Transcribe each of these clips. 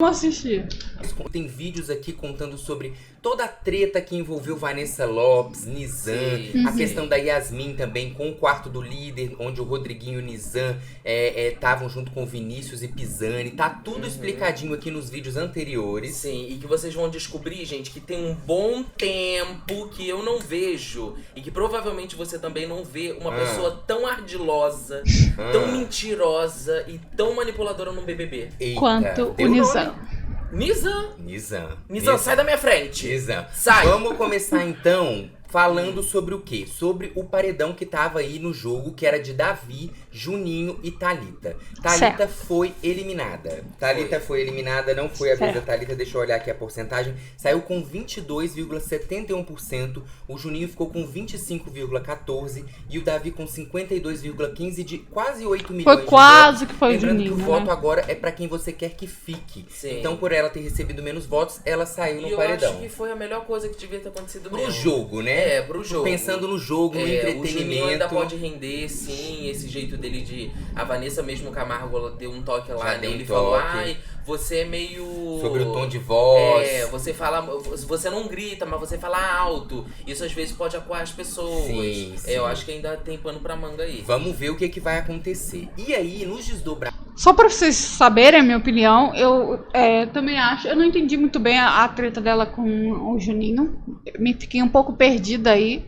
Vamos assistir. Tem vídeos aqui contando sobre toda a treta que envolveu Vanessa Lopes, Nizam, a questão da Yasmin também com o quarto do líder, onde o Rodriguinho e o Nizam estavam junto com o Vinícius e Pisani. Tá tudo explicadinho aqui nos vídeos anteriores. Sim, e que vocês vão descobrir, gente, que tem um bom tempo que eu não vejo e que provavelmente você também não vê uma pessoa tão ardilosa, tão mentirosa e tão manipuladora no BBB. Eita, Quanto deu o nome. Nizam. Nizam, sai da minha frente. Nizam. Sai. Vamos começar então falando sobre o quê? Sobre o paredão que tava aí no jogo, que era de Davi, Juninho e Thalita. Thalita foi eliminada. Thalita foi eliminada, não foi a vez da Thalita, deixa eu olhar aqui a porcentagem. Saiu com 22,71%, o Juninho ficou com 25,14% e o Davi com 52,15% de quase 8 milhões Foi quase que foi o Lembrando Juninho, que o né? voto agora é pra quem você quer que fique. Sim. Então, por ela ter recebido menos votos, ela saiu no E eu paredão. acho que foi a melhor coisa que devia ter acontecido Pro mesmo. jogo, né? Pro jogo. Pensando no jogo, no O Juninho entretenimento. ainda pode render, sim, esse jeito dele de... A Vanessa mesmo Camargo, ela deu um toque lá Já deu nele um e falou, toque. ai, você é meio... Sobre o tom de voz. Você fala... Você não grita, mas você fala alto. Isso às vezes pode acuar as pessoas. Sim, sim. Eu acho que ainda tem pano pra manga aí. Vamos ver o que vai acontecer. E aí, nos desdobramentos... Só pra vocês saberem a minha opinião, eu também acho... Eu não entendi muito bem a treta dela com o Juninho. Me fiquei um pouco perdida aí.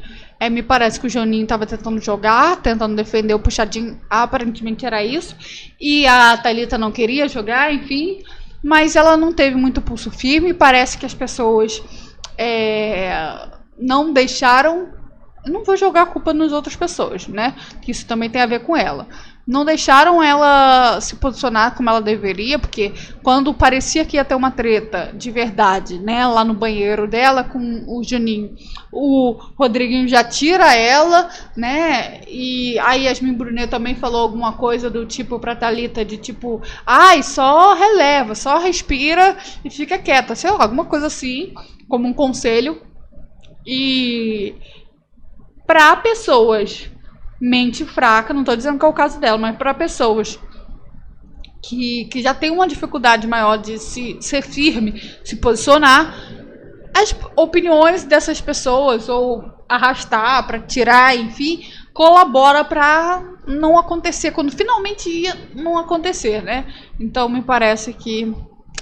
Me parece que o Juninho tava tentando jogar, tentando defender o puxadinho. Aparentemente era isso. E a Thalita não queria jogar, enfim. Mas ela não teve muito pulso firme. Parece que as pessoas não deixaram... Eu não vou jogar a culpa nas outras pessoas, né? Que isso também tem a ver com ela. Não deixaram ela se posicionar como ela deveria, porque quando parecia que ia ter uma treta de verdade, né? Lá no banheiro dela com o Juninho, o Rodriguinho já tira ela, né? E a Yasmin Brunet também falou alguma coisa do tipo pra Thalita, de tipo, ai, só releva, só respira e fica quieta, sei lá, alguma coisa assim, como um conselho. E... para pessoas mente fraca, não estou dizendo que é o caso dela, mas para pessoas que já tem uma dificuldade maior de ser firme, se posicionar, as opiniões dessas pessoas, ou arrastar para tirar, enfim, colabora para não acontecer, quando finalmente ia não acontecer, né? Então me parece que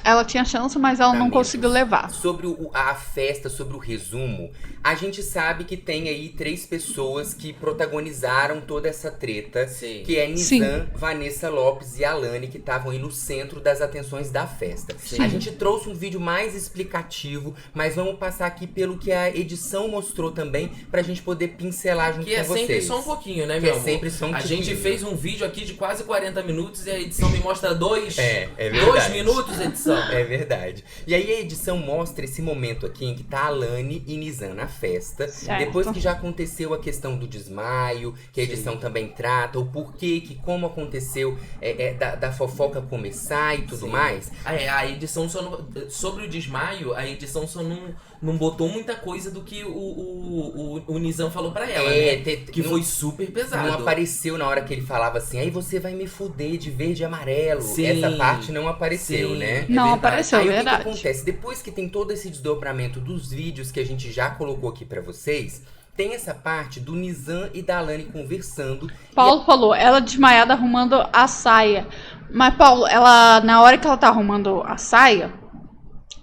ela tinha chance, mas ela não conseguiu levar. Sobre a festa, sobre o resumo, a gente sabe que tem aí 3 pessoas que protagonizaram toda essa treta. Sim. Que é Nizam, Vanessa Lopes e Alane, que estavam aí no centro das atenções da festa. Sim. A gente trouxe um vídeo mais explicativo, mas vamos passar aqui pelo que a edição mostrou também, pra gente poder pincelar junto Que com é vocês. sempre só um pouquinho, né, Que meu é amor? sempre só um A gente pouquinho. fez um vídeo aqui de quase 40 minutos e a edição me mostra 2 verdade. 2 minutos, edição. É verdade. E aí a edição mostra esse momento aqui em que tá a Alane e Nizam na festa. Certo. Depois que já aconteceu a questão do desmaio, que a edição também trata, o porquê, que como aconteceu da fofoca começar e tudo mais. A edição só não, sobre o desmaio, a edição só não botou muita coisa do que o Nizam falou pra ela, né? Que foi super pesado. Não apareceu na hora que ele falava assim, aí você vai me fuder de verde e amarelo. Sim. Essa parte não apareceu, né? Não verdade. apareceu, Aí o que verdade. que acontece? Depois que tem todo esse desdobramento dos vídeos que a gente já colocou aqui pra vocês, tem essa parte do Nizam e da Alane conversando. Paulo falou, ela desmaiada arrumando a saia. Mas, Paulo, ela na hora que ela tá arrumando a saia,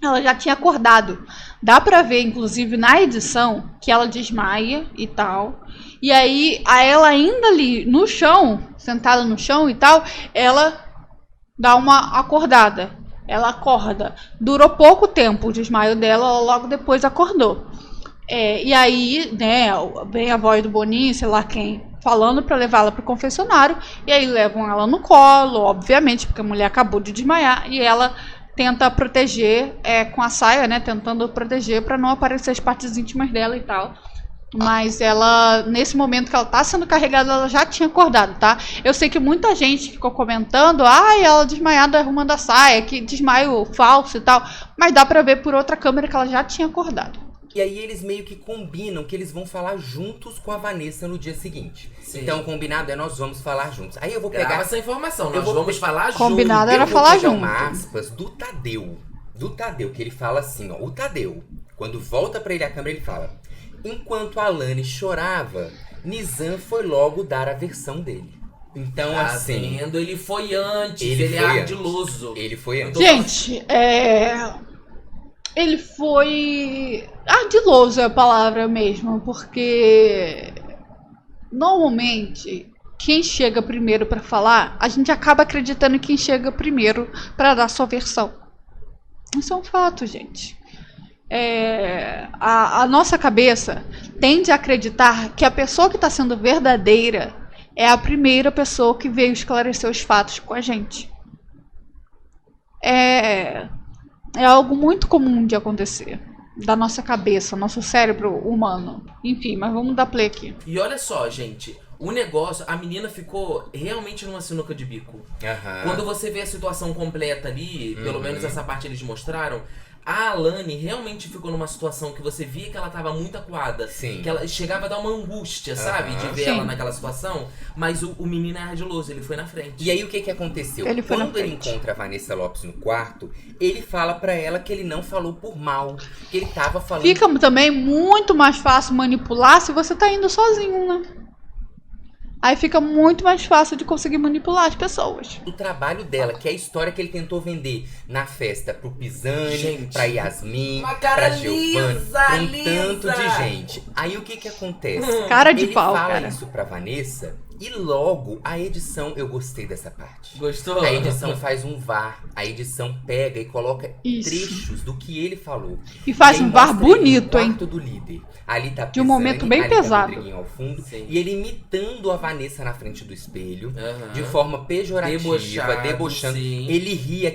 ela já tinha acordado. Dá pra ver, inclusive, na edição, que ela desmaia e tal. E aí, ela ainda ali no chão, sentada no chão e tal, ela dá uma acordada. Ela acorda. Durou pouco tempo o desmaio dela, ela logo depois acordou. E aí, né, vem a voz do Boninho, sei lá quem, falando pra levá-la pro confessionário. E aí levam ela no colo, obviamente, porque a mulher acabou de desmaiar. E ela tenta proteger com a saia, né, tentando proteger pra não aparecer as partes íntimas dela e tal. Mas ela, nesse momento que ela tá sendo carregada, ela já tinha acordado, tá? Eu sei que muita gente ficou comentando, ela desmaiada arrumando a saia, que desmaio falso e tal. Mas dá pra ver por outra câmera que ela já tinha acordado. E aí eles meio que combinam que eles vão falar juntos com a Vanessa no dia seguinte. Sim. Então o combinado é nós vamos falar juntos. Aí eu vou Grava pegar essa informação, eu nós vou vamos falar junto. Combinado eu era vou falar pegar junto. uma aspas do Tadeu. Do Tadeu, que ele fala assim, ó. O Tadeu, quando volta pra ele a câmera, ele fala: enquanto a Alane chorava, Nizam foi logo dar a versão dele. Então, assim... Vendo? Ele foi antes, ele é ardiloso. Ele foi antes. Gente, ele foi ardiloso é a palavra mesmo, porque normalmente quem chega primeiro pra falar, a gente acaba acreditando em quem chega primeiro pra dar sua versão. Isso é um fato, gente. A nossa cabeça tende a acreditar que a pessoa que está sendo verdadeira é a primeira pessoa que veio esclarecer os fatos com a gente. É algo muito comum de acontecer. Da nossa cabeça, nosso cérebro humano. Enfim, mas vamos dar play aqui. E olha só, gente. O negócio, a menina ficou realmente numa sinuca de bico. Uhum. Quando você vê a situação completa ali, pelo menos essa parte eles mostraram, a Alane realmente ficou numa situação que você via que ela tava muito acuada. Sim. Que ela chegava a dar uma angústia, sabe? De ver ela naquela situação. Mas o menino é ardiloso, ele foi na frente. E aí o que aconteceu? Quando ele encontra a Vanessa Lopes no quarto, ele fala pra ela que ele não falou por mal. Que ele tava falando... Fica também muito mais fácil manipular se você tá indo sozinho, né? Aí fica muito mais fácil de conseguir manipular as pessoas. O trabalho dela, que é a história que ele tentou vender na festa pro Pisani, pra Yasmin, pra Giovanni, pra um tanto de gente. Aí o que acontece? Cara de ele pau, fala cara. isso pra Vanessa e logo a edição, eu gostei dessa parte. Gostou? A edição faz um VAR, a edição pega e coloca Isso. trechos do que ele falou. E faz aí um VAR mostra ele bonito, no hein? quarto do líder. Ali tá De um momento bem ali pesado. Tá o Rodriguinho ao fundo, Sim. e ele imitando a Vanessa na frente do espelho, Aham. de forma pejorativa, debochando. Sim. Ele ria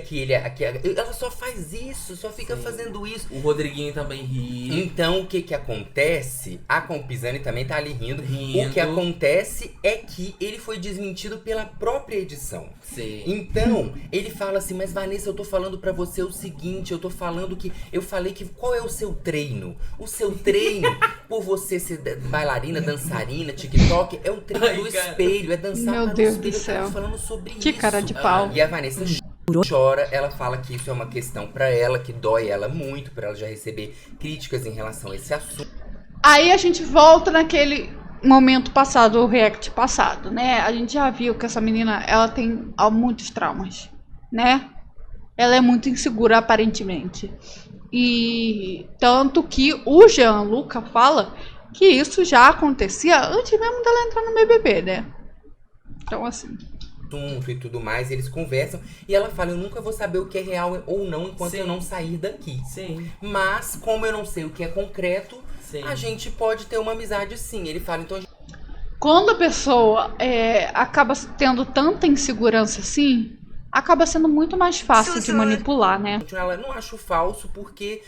ela só faz isso, só fica fazendo isso. O Rodriguinho também ri. Então o que acontece? A Compisani também tá ali rindo. Rindo. O que acontece é que ele foi desmentido pela própria edição. Sim. Então, ele fala assim: mas Vanessa, eu tô falando pra você o seguinte, eu falei que qual é o seu treino? O seu treino, por você ser bailarina, dançarina, TikTok, é o treino do espelho, é dançar Meu para Deus o espelho. do céu. Eu tava falando sobre Que isso. cara de pau. E a Vanessa chora, ela fala que isso é uma questão pra ela, que dói ela muito, pra ela já receber críticas em relação a esse assunto. Aí a gente volta naquele momento passado, o react passado, né? A gente já viu que essa menina, ela tem muitos traumas, né? Ela é muito insegura, aparentemente. E tanto que o Gianluca fala que isso já acontecia antes mesmo dela entrar no BBB, né? Então, assim... e tudo mais, eles conversam e ela fala: eu nunca vou saber o que é real ou não enquanto eu não sair daqui. Sim. Mas, como eu não sei o que é concreto, Sim. a gente pode ter uma amizade sim. Ele fala, então... Quando a pessoa acaba tendo tanta insegurança assim, acaba sendo muito mais fácil de manipular, né? Ela não acho falso porque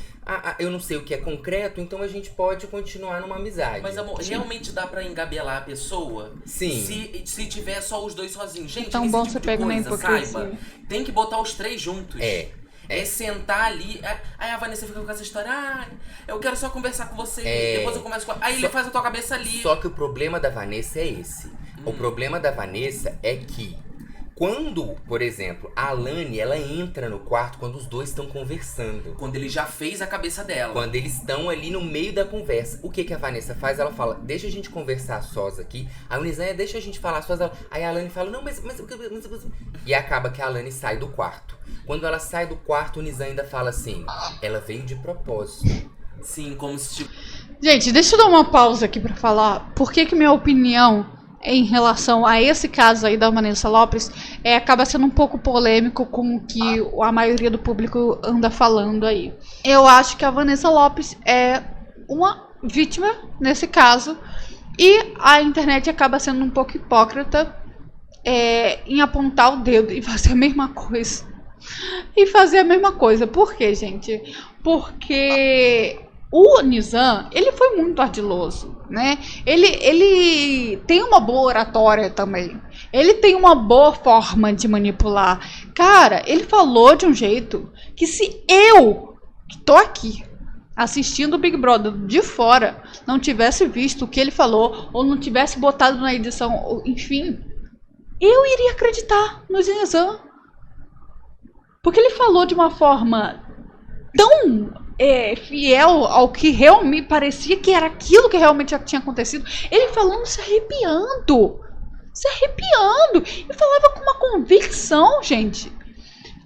eu não sei o que é concreto, então a gente pode continuar numa amizade. Mas, amor, Sim. realmente dá pra engabelar a pessoa? Sim. Se tiver só os dois sozinhos. Gente, Então esse bom tipo você de pega na coisa, hipocrisia. saiba, tem que botar os três juntos. É sentar ali. Aí a Vanessa fica com essa história: eu quero só conversar com você. Depois eu converso com. Aí ele faz a tua cabeça ali. Só que o problema da Vanessa é esse. O problema da Vanessa é que quando, por exemplo, a Alane, ela entra no quarto quando os dois estão conversando. Quando ele já fez a cabeça dela. Quando eles estão ali no meio da conversa. O que a Vanessa faz? Ela fala: deixa a gente conversar sós aqui. A Nizam deixa a gente falar sós. Aí a Alane fala: não, mas... E acaba que a Alane sai do quarto. Quando ela sai do quarto, o Nizam ainda fala assim: ela veio de propósito. Sim, como se... Gente, deixa eu dar uma pausa aqui pra falar por que minha opinião em relação a esse caso aí da Vanessa Lopes acaba sendo um pouco polêmico com o que a maioria do público anda falando aí. Eu acho que a Vanessa Lopes é uma vítima nesse caso e a internet acaba sendo um pouco hipócrita em apontar o dedo e fazer a mesma coisa. Por quê, gente? Porque o Nizam, ele foi muito ardiloso, né? Ele tem uma boa oratória também. Ele tem uma boa forma de manipular. Cara, ele falou de um jeito que se eu, que tô aqui, assistindo o Big Brother de fora, não tivesse visto o que ele falou, ou não tivesse botado na edição, ou, enfim, eu iria acreditar no Nizam. Porque ele falou de uma forma tão fiel ao que realmente parecia que era aquilo que realmente já tinha acontecido. Ele falando, se arrepiando. E falava com uma convicção, gente,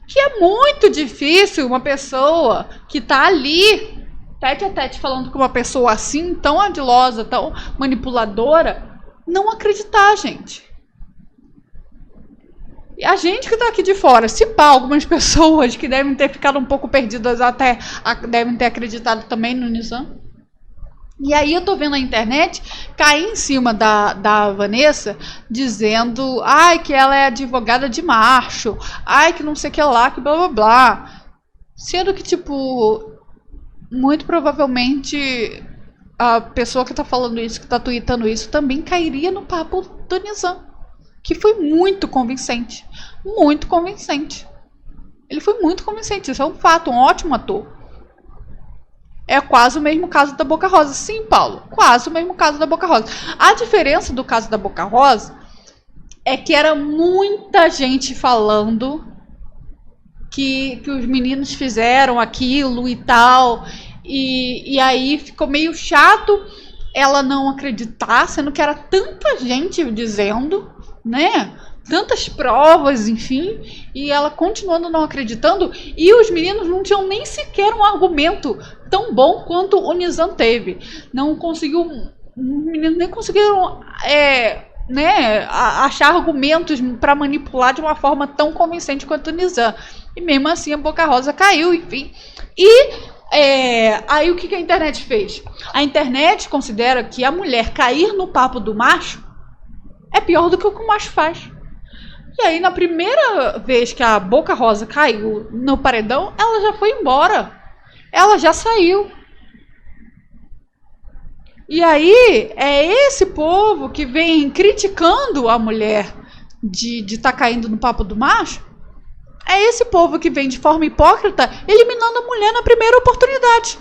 que é muito difícil uma pessoa que tá ali, tete a tete, falando com uma pessoa assim, tão ardilosa, tão manipuladora, não acreditar, gente. E a gente que tá aqui de fora, se pá, algumas pessoas que devem ter ficado um pouco perdidas até devem ter acreditado também no Nizam. E aí eu tô vendo na internet cair em cima da Vanessa dizendo, ai, que ela é advogada de macho, ai, que não sei o que lá, que blá blá blá. Sendo que, tipo, muito provavelmente a pessoa que tá falando isso, que tá tweetando isso, também cairia no papo do Nizam. Que foi muito convincente. Muito convincente. Ele foi muito convincente. Isso é um fato, um ótimo ator. É quase o mesmo caso da Boca Rosa. Sim, Paulo. Quase o mesmo caso da Boca Rosa. A diferença do caso da Boca Rosa é que era muita gente falando que os meninos fizeram aquilo e tal. E aí ficou meio chato ela não acreditar, sendo que era tanta gente dizendo, né? Tantas provas, enfim, e ela continuando não acreditando, e os meninos não tinham nem sequer um argumento tão bom quanto o Nizam teve. Não conseguiu, os meninos nem conseguiram achar argumentos para manipular de uma forma tão convincente quanto o Nizam. E mesmo assim a Boca Rosa caiu, enfim. E aí o que a internet fez? A internet considera que a mulher cair no papo do macho é pior do que o que o macho faz. E aí, na primeira vez que a Boca Rosa caiu no paredão, ela já foi embora. Ela já saiu. E aí, é esse povo que vem criticando a mulher de estar caindo no papo do macho. É esse povo que vem de forma hipócrita eliminando a mulher na primeira oportunidade.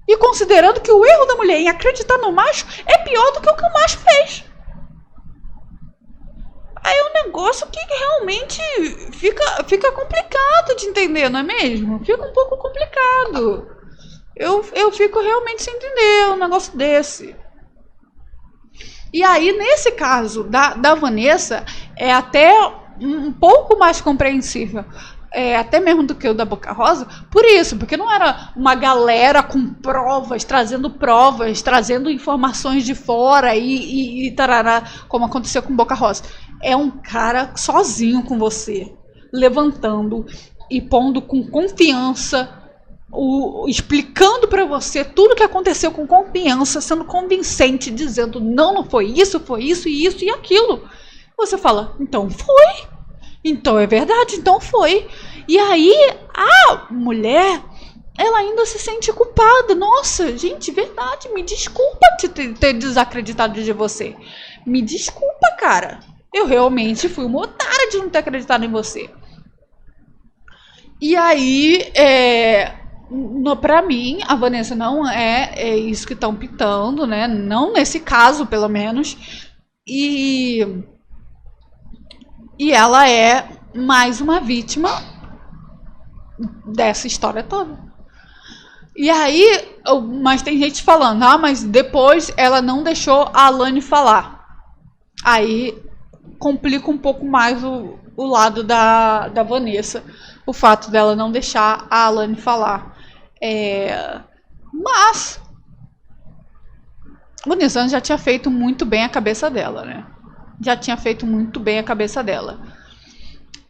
E considerando que o erro da mulher em acreditar no macho é pior do que o macho fez. Aí é um negócio que realmente fica complicado de entender, não é mesmo? Fica um pouco complicado. Eu fico realmente sem entender um negócio desse. E aí, nesse caso da Vanessa, é até um pouco mais compreensível. Até mesmo do que o da Boca Rosa, por isso, porque não era uma galera com provas, trazendo informações de fora e tarará, como aconteceu com Boca Rosa. É um cara sozinho com você, levantando e pondo com confiança, explicando para você tudo o que aconteceu com confiança, sendo convincente, dizendo não foi isso e isso e aquilo. Você fala, então foi. Então é verdade, então foi. E aí a mulher, ela ainda se sente culpada. Nossa, gente, verdade, me desculpa ter desacreditado de você. Me desculpa, cara. Eu realmente fui uma otária de não ter acreditado em você. E aí, pra mim, a Vanessa não é isso que estão pitando, né? Não nesse caso, pelo menos. E ela é mais uma vítima dessa história toda. E aí, mas tem gente falando, mas depois ela não deixou a Alane falar. Aí complica um pouco mais o lado da Vanessa, o fato dela não deixar a Alane falar. Mas o Nizam já tinha feito muito bem a cabeça dela, né? Já tinha feito muito bem a cabeça dela.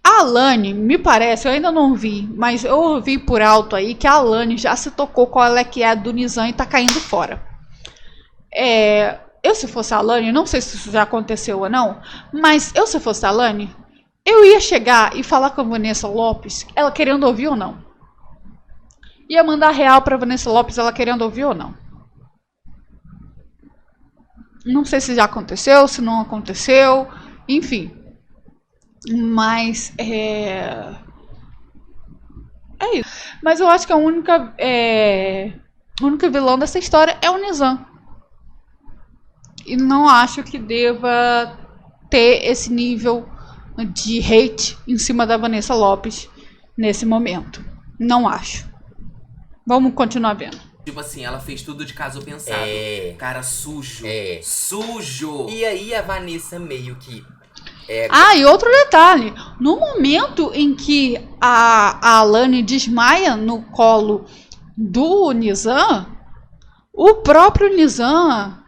A Alane, me parece, eu ainda não vi, mas eu ouvi por alto aí que a Alane já se tocou qual é que é a do Nizam e tá caindo fora. Eu, se fosse a Alane, não sei se isso já aconteceu ou não, mas eu, se fosse a Alane, eu ia chegar e falar com a Vanessa Lopes, ela querendo ouvir ou não. Ia mandar real pra Vanessa Lopes, ela querendo ouvir ou não. Não sei se já aconteceu, se não aconteceu, enfim. Mas é isso. Mas eu acho que a única O único vilão dessa história é o Nizam. E não acho que deva ter esse nível de hate em cima da Vanessa Lopes nesse momento. Não acho. Vamos continuar vendo. Tipo assim, ela fez tudo de caso pensado. Cara sujo. Sujo! E aí a Vanessa meio que... e outro detalhe. No momento em que a Alane desmaia no colo do Nizam, o próprio Nizam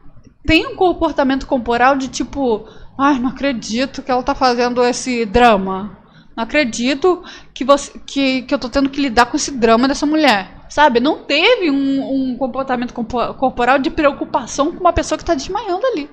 tem um comportamento corporal de tipo... Ai, não acredito que ela tá fazendo esse drama. Não acredito que eu tô tendo que lidar com esse drama dessa mulher. Sabe? Não teve um comportamento corporal de preocupação com uma pessoa que tá desmaiando ali.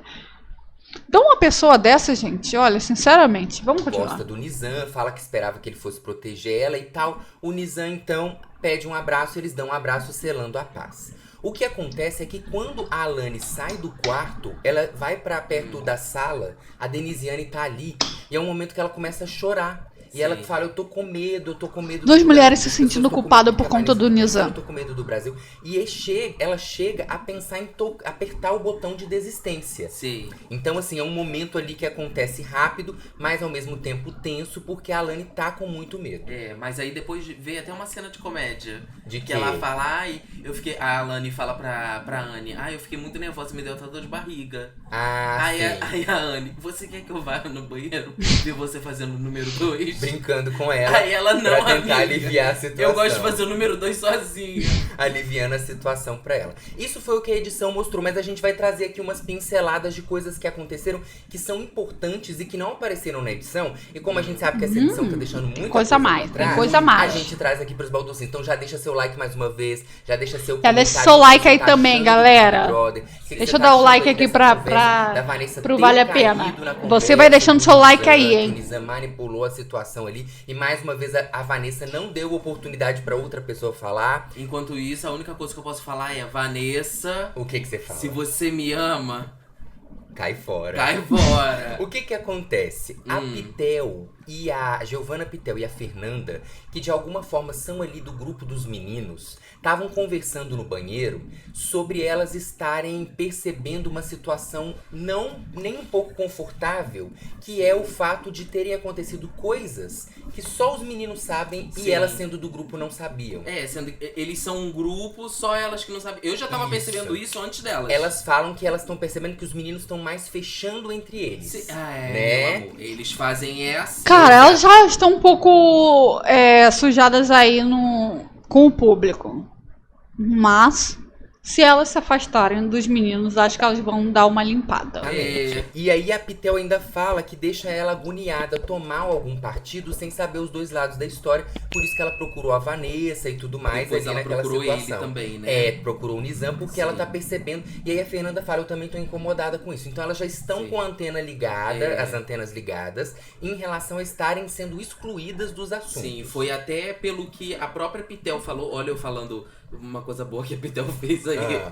Então uma pessoa dessa, gente, olha, sinceramente, vamos continuar. Gosta do Nizam, fala que esperava que ele fosse proteger ela e tal. O Nizam, então, pede um abraço, eles dão um abraço selando a paz. O que acontece é que quando a Alane sai do quarto, ela vai pra perto da sala, a Denisiane tá ali, e é um momento que ela começa a chorar. E ela fala, eu tô com medo Duas mulheres se sentindo culpadas por conta do Nizam. Eu tô com medo do Brasil. E ela chega a pensar em apertar o botão de desistência. Sim. Então, assim, é um momento ali que acontece rápido, mas ao mesmo tempo tenso, porque a Alane tá com muito medo. Mas aí depois veio até uma cena de comédia. De que quê? ela fala, a Alane fala pra Anne, eu fiquei muito nervosa, me deu até dor de barriga. Aí a Anne, você quer que eu vá no banheiro ver você fazendo o número 2? Brincando com ela. Aí ela não, pra tentar amiga, aliviar a situação. eu gosto de fazer o número 2 sozinha. Aliviando a situação pra ela. Isso foi o que a edição mostrou, mas a gente vai trazer aqui umas pinceladas de coisas que aconteceram que são importantes e que não apareceram na edição. E como a gente sabe que essa edição tá deixando muita coisa mais, pra trás, tem coisa mais. a gente traz aqui pros balducinhos. Então já deixa seu like mais uma vez, já deixa seu Já deixa comentário seu like que você aí tá também, achando galera. do Big Brother. Deixa eu dar o like aqui pro Vale a Pena. Você vai deixando seu like aí, hein? O Nizam manipulou a situação ali. E mais uma vez a Vanessa não deu oportunidade pra outra pessoa falar. Enquanto isso, a única coisa que eu posso falar é, Vanessa, O que você fala? se você me ama, Cai fora. cai fora. O que acontece? A Pitel e a Giovanna Pitel e a Fernanda, que de alguma forma são ali do grupo dos meninos, estavam conversando no banheiro sobre elas estarem percebendo uma situação nem um pouco confortável, que é o fato de terem acontecido coisas que só os meninos sabem e elas, sendo do grupo, não sabiam. Eles são um grupo, só elas que não sabem. Eu já tava percebendo isso antes delas. Elas falam que elas estão percebendo que os meninos estão mais fechando entre eles. Meu amor, eles fazem essa. Cara, elas já estão um pouco sujadas aí com o público. Mas, se elas se afastarem dos meninos, acho que elas vão dar uma limpada. E aí a Pitel ainda fala que deixa ela agoniada tomar algum partido sem saber os dois lados da história. Por isso que ela procurou a Vanessa e tudo mais. Depois ali ela naquela procurou situação. ele também, né? Procurou o Nizam porque ela tá percebendo. E aí a Fernanda fala, eu também tô incomodada com isso. Então elas já estão com a antena ligada, as antenas ligadas, em relação a estarem sendo excluídas dos assuntos. Sim, foi até pelo que a própria Pitel falou. Olha, eu falando uma coisa boa que a Pitel fez aí.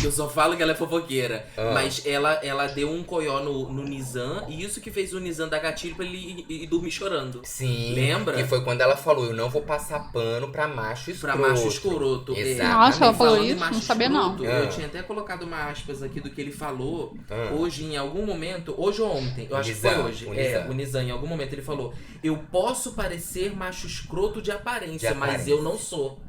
Eu só falo que ela é fofoqueira. Mas ela deu um coió no Nizam, e isso que fez o Nizam dar gatilho pra ele ir dormir chorando. Sim. Lembra? Que foi quando ela falou, eu não vou passar pano pra macho escroto. Pra macho escroto. Exatamente. Nossa, ela falou Falando em isso? macho Não sabia, não. escroto, eu tinha até colocado uma aspas aqui do que ele falou hoje, em algum momento, hoje ou ontem, eu acho que foi hoje. O Nizam, em algum momento ele falou, eu posso parecer macho escroto de aparência, mas eu não sou.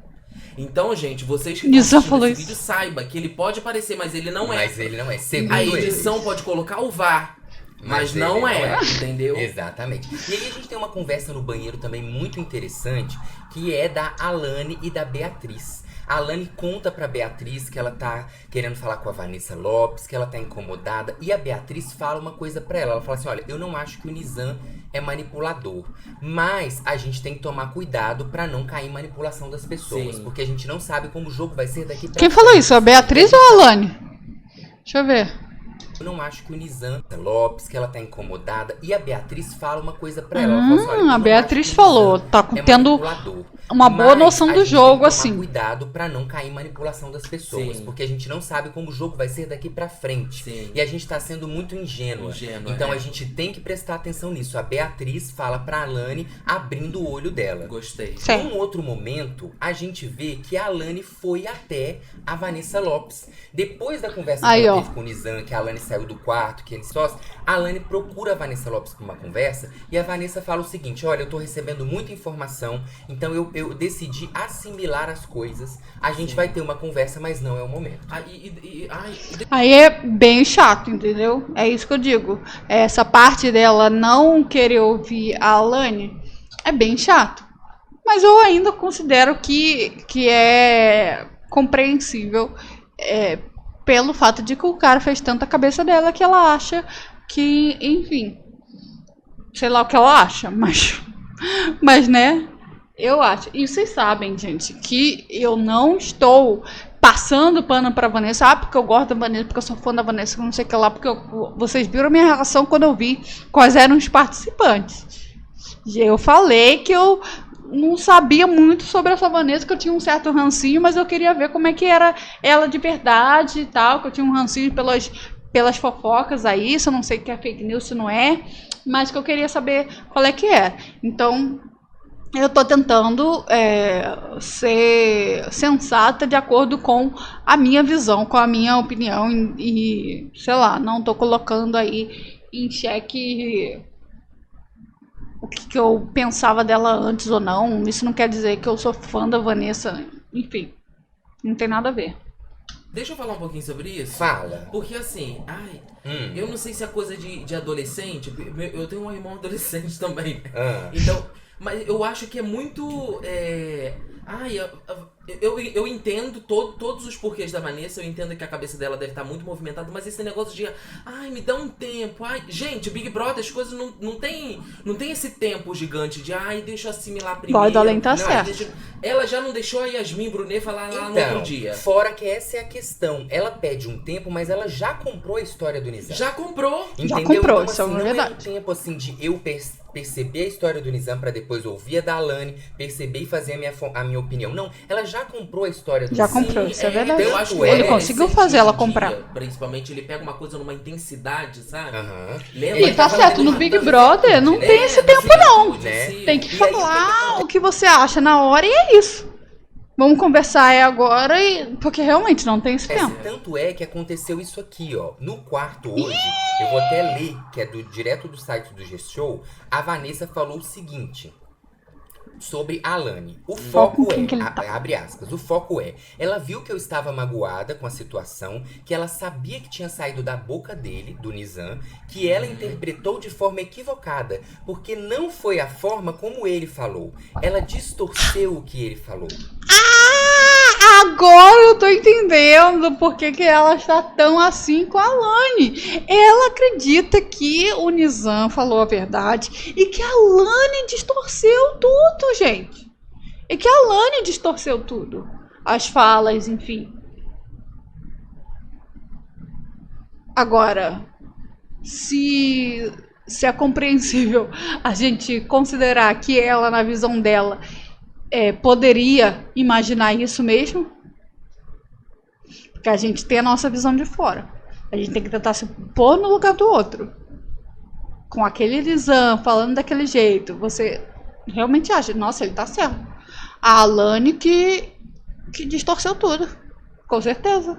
Então, gente, vocês que estão assistindo esse vídeo, saiba que ele pode parecer, mas ele não é. Mas ele não é. Segundo a edição pode colocar o VAR, mas não é, entendeu? Exatamente. E aí a gente tem uma conversa no banheiro também muito interessante, que é da Alane e da Beatriz. A Alane conta pra Beatriz que ela tá querendo falar com a Vanessa Lopes, que ela tá incomodada. E a Beatriz fala uma coisa pra ela. Ela fala assim, olha, eu não acho que o Nizam é manipulador. Mas a gente tem que tomar cuidado pra não cair em manipulação das pessoas. Porque a gente não sabe como o jogo vai ser daqui pra Quem falou isso? A Beatriz ou a Alane? Deixa eu ver. Eu não acho que o Nizam Lopes, que ela tá incomodada, e a Beatriz fala uma coisa pra ela. Ela fala assim, olha, eu A não Beatriz acho que o Nizam falou, tá é tendo manipulador. uma boa Mas noção a do gente jogo, tem que tomar assim. cuidado pra não cair em manipulação das pessoas. Sim. Porque a gente não sabe como o jogo vai ser daqui pra frente. Sim. E a gente tá sendo muito ingênua. Então a gente tem que prestar atenção nisso. A Beatriz fala pra Alane abrindo o olho dela. Gostei. Sim. Num outro momento, a gente vê que a Alane foi até a Vanessa Lopes. Depois da conversa Aí, que ela ó. teve com o Nizam, que a Alane saiu do quarto, que eles sócios, a Alane procura a Vanessa Lopes pra uma conversa e a Vanessa fala o seguinte, olha, eu tô recebendo muita informação, então eu decidi assimilar as coisas. A gente vai ter uma conversa, mas não é o momento. Aí é bem chato, entendeu? É isso que eu digo. Essa parte dela não querer ouvir a Alane é bem chato. Mas eu ainda considero que é compreensível pelo fato de que o cara fez tanta cabeça dela que ela acha que, enfim, sei lá o que ela acha, mas né, eu acho. E vocês sabem, gente, que eu não estou passando pano pra Vanessa, porque eu gosto da Vanessa, porque eu sou fã da Vanessa, não sei o que lá, porque vocês viram a minha relação quando eu vi quais eram os participantes. Eu falei que eu não sabia muito sobre essa Vanessa, que eu tinha um certo rancinho, mas eu queria ver como é que era ela de verdade e tal, que eu tinha um rancinho pelas fofocas aí, se eu não sei o que é fake news, se não é, mas que eu queria saber qual é que é. Então, eu tô tentando ser sensata de acordo com a minha visão, com a minha opinião e sei lá, não tô colocando aí em xeque o que eu pensava dela antes ou não. Isso não quer dizer que eu sou fã da Vanessa. Enfim, não tem nada a ver. Deixa eu falar um pouquinho sobre isso. Fala. Porque assim, eu não sei se é coisa de adolescente. Eu tenho um irmão adolescente também. Então, mas eu acho que é muito... Eu entendo todos os porquês da Vanessa, eu entendo que a cabeça dela deve estar muito movimentada, mas esse negócio de, me dá um tempo, gente, Big Brother, as coisas não tem esse tempo gigante de, deixa eu assimilar primeiro. Pode além tá certo. Ela já não deixou a Yasmin Brunet falar lá no outro dia. Fora que essa é a questão, ela pede um tempo, mas ela já comprou a história do Nizam. Já comprou. Entendeu? Já comprou, então, isso é assim, uma não verdade. é um tempo assim de eu perceber a história do Nizam pra depois ouvir a da Alane, perceber e fazer a minha opinião. Não, ela já comprou a história do Já Nizam. comprou, isso é verdade. Eu acho que Ele conseguiu fazer ela comprar. Principalmente, ele pega uma coisa numa intensidade, sabe? Lembra? E tá certo, no Big Brother não tem esse tempo não. Tem que falar o que você acha na hora e é isso. Vamos conversar agora, porque realmente não tem esse tempo. Tanto é que aconteceu isso aqui, ó. No quarto hoje, eu vou até ler, que é direto do site do G-Show, a Vanessa falou o seguinte sobre a Alane. O foco abre aspas, o foco ela viu que eu estava magoada com a situação, que ela sabia que tinha saído da boca dele, do Nizam, que ela interpretou de forma equivocada, porque não foi a forma como ele falou. Ela distorceu o que ele falou. Agora eu tô entendendo por que ela está tão assim com a Alane. Ela acredita que o Nizam falou a verdade e que a Alane distorceu tudo, gente. E que a Alane distorceu tudo. As falas, enfim. Agora, se é compreensível a gente considerar que ela, na visão dela, poderia imaginar isso mesmo, porque a gente tem a nossa visão de fora. A gente tem que tentar se pôr no lugar do outro. Com aquele Nizam falando daquele jeito, você realmente acha, nossa, ele tá certo. A Alane que distorceu tudo, com certeza.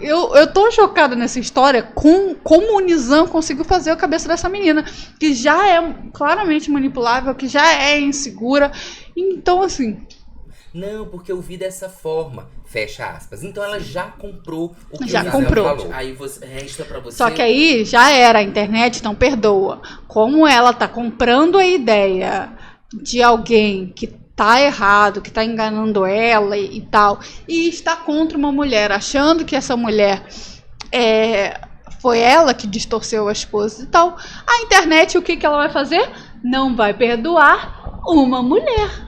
Eu tô chocada nessa história com como o Nizam conseguiu fazer a cabeça dessa menina, que já é claramente manipulável, que já é insegura. Então, assim... Não, porque eu vi dessa forma, fecha aspas. Então ela já comprou o que já o Nizam comprou. falou. Aí resta pra você... Só que aí já era, a internet não perdoa. Como ela tá comprando a ideia de alguém que tá errado, que tá enganando ela e tal, e está contra uma mulher, achando que essa mulher foi ela que distorceu as coisas e tal, a internet, o que ela vai fazer? Não vai perdoar uma mulher.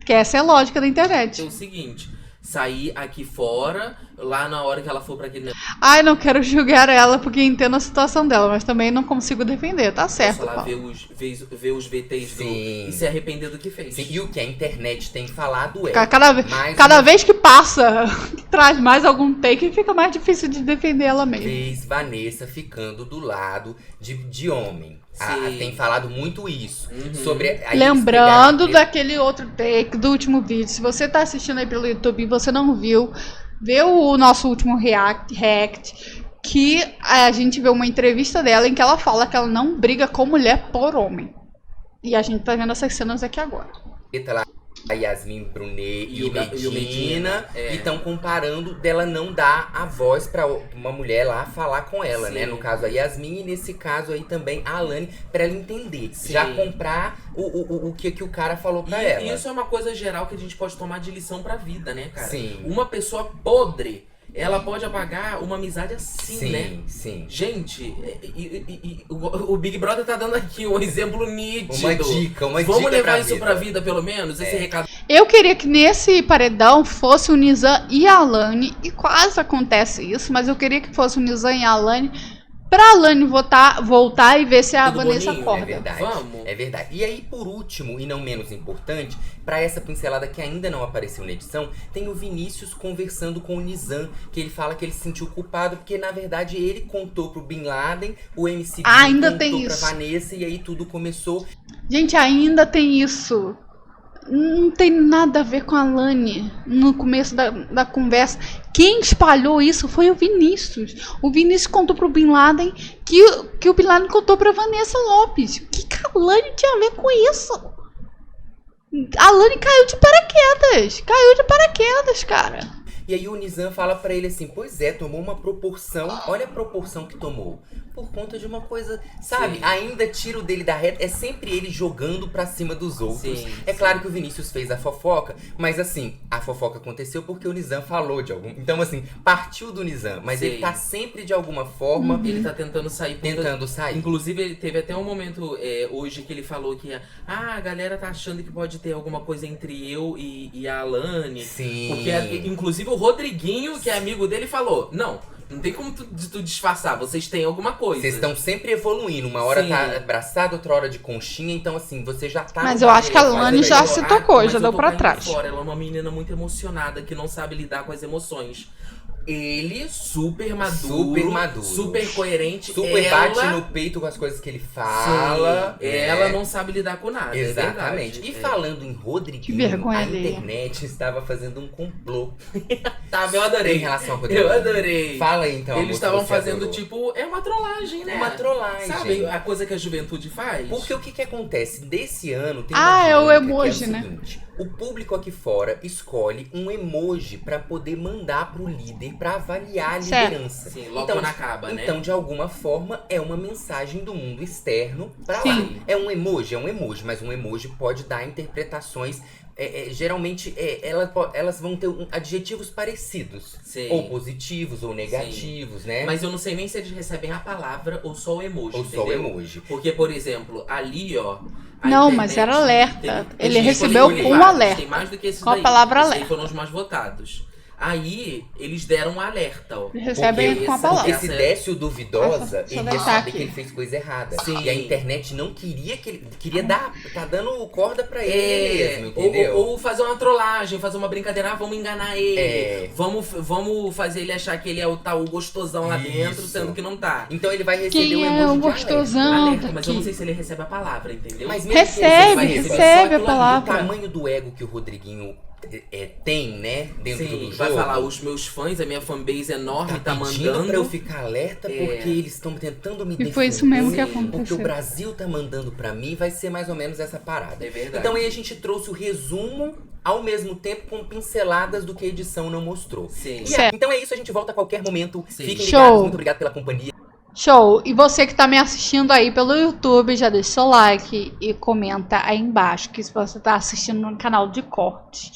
Que essa é a lógica da internet. É o seguinte, sair aqui fora, lá na hora que ela for pra aquele negócio. Ai, não quero julgar ela porque entendo a situação dela, mas também não consigo defender, tá certo. Lá Paulo. ver os VTs e se arrepender do que fez. Sim, e o que a internet tem falado é... Cada vez que passa, que traz mais algum take, fica mais difícil de defender ela mesma. Fez Vanessa ficando do lado de homem. Tem falado muito isso. Sobre Lembrando daquele outro take do último vídeo. Se você tá assistindo aí pelo YouTube e você não viu, vê o nosso último react, que a gente vê uma entrevista dela em que ela fala que ela não briga com mulher por homem. E a gente tá vendo essas cenas aqui agora. A Yasmin Brunet e o Medina e estão comparando dela não dar a voz pra uma mulher lá falar com ela, né? No caso a Yasmin e nesse caso aí também a Alane, pra ela entender, já comprar o que o cara falou pra ela. E isso é uma coisa geral que a gente pode tomar de lição pra vida, né, cara? Sim. Uma pessoa podre, ela pode apagar uma amizade assim, né? Sim. Gente, o Big Brother tá dando aqui um exemplo nítido. Uma dica Vamos levar isso vida. pra vida, pelo menos? Esse recado. Eu queria que nesse paredão fosse o Nizam e a Alane, e quase acontece isso, mas eu queria que fosse o Nizam e a Alane, pra Alane voltar e ver se a Tudo Vanessa boninho, acorda. É verdade. Vamos. É verdade. E aí, por último, e não menos importante, pra essa pincelada que ainda não apareceu na edição, tem o Vinícius conversando com o Nizam, que ele fala que ele se sentiu culpado, porque na verdade ele contou pro Bin Laden, o MC ainda contou tem pra isso. Vanessa, e aí tudo começou. Gente, ainda tem isso. Não tem nada a ver com a Alane no começo da conversa. Quem espalhou isso foi o Vinícius. O Vinícius contou pro Bin Laden que o Bin Laden contou pra Vanessa Lopes. O que a Alane tinha a ver com isso? A Alane caiu de paraquedas, cara. E aí o Nizam fala pra ele assim, pois é, tomou uma proporção, olha a proporção que tomou. Por conta de uma coisa, sabe? Sim. Ainda tira o dele da reta, é sempre ele jogando pra cima dos outros. Claro que o Vinícius fez a fofoca, mas assim, a fofoca aconteceu porque o Nizam falou de algum... Então assim, partiu do Nizam, mas ele tá sempre de alguma forma... Ele tá tentando sair. sair. Inclusive, ele teve até um momento hoje que ele falou que a galera tá achando que pode ter alguma coisa entre eu e a Alane. Sim. Porque, inclusive, o Rodriguinho, que é amigo dele, falou, não tem como tu disfarçar, vocês têm alguma coisa. Vocês estão sempre evoluindo, uma hora tá abraçado, outra hora de conchinha, então assim, você já tá... Mas eu acho que a Alane já se tocou, já deu pra trás. Ela é uma menina muito emocionada, que não sabe lidar com as emoções. Ele, super maduro, super coerente. Super bate no peito com as coisas que ele fala. Sim, ela não sabe lidar com nada. Exatamente. E falando em Rodriguinho, a internet estava fazendo um complô. Eu adorei. Em relação ao Rodriguinho. Eu adorei. Fala aí então. Eles estavam fazendo tipo, é uma trollagem, né? Uma trollagem. Sabe a coisa que a juventude faz? Porque o que acontece? Desse ano tem é o emoji, né? Seguinte, o público aqui fora escolhe um emoji pra poder mandar pro líder pra avaliar a liderança. Sim, logo quando acaba, né? Então, de alguma forma, é uma mensagem do mundo externo pra lá. É um emoji, mas um emoji pode dar interpretações. Geralmente, elas vão ter adjetivos parecidos. Ou positivos, ou negativos, né? Mas eu não sei nem se eles recebem a palavra ou só o emoji, só o emoji. Porque, por exemplo, ali, ó... Não, mas era alerta. Ele recebeu com um alerta. Tem mais do que esses com a palavra alerta. Foram os mais votados. Aí, eles deram um alerta, ó. Recebem com a palavra. Porque se desse o duvidosa, ele ia saber que ele fez coisa errada. Sim. E a internet não queria que ele... Queria dar... Tá dando corda pra ele mesmo, entendeu? Ou fazer uma trollagem, fazer uma brincadeira. Vamos enganar ele. Vamos fazer ele achar que ele é o tal gostosão lá dentro, sendo que não tá. Então ele vai receber Quem um é emoji o gostosão alerta, mas eu não sei se ele recebe a palavra, entendeu? Mas recebe a palavra. O tamanho do ego que o Rodriguinho tem, né, dentro do jogo. Vai falar, os meus fãs, a minha fanbase enorme tá mandando pra eu ficar alerta porque eles estão tentando me defender. E foi isso mesmo que aconteceu. Porque o Brasil tá mandando pra mim, vai ser mais ou menos essa parada. É verdade. Então aí a gente trouxe o resumo, ao mesmo tempo com pinceladas do que a edição não mostrou. Sim. Então é isso, a gente volta a qualquer momento. Fiquem ligados, Show. Muito obrigado pela companhia. Show! E você que tá me assistindo aí pelo YouTube, já deixa o like e comenta aí embaixo que se você tá assistindo no canal de cortes.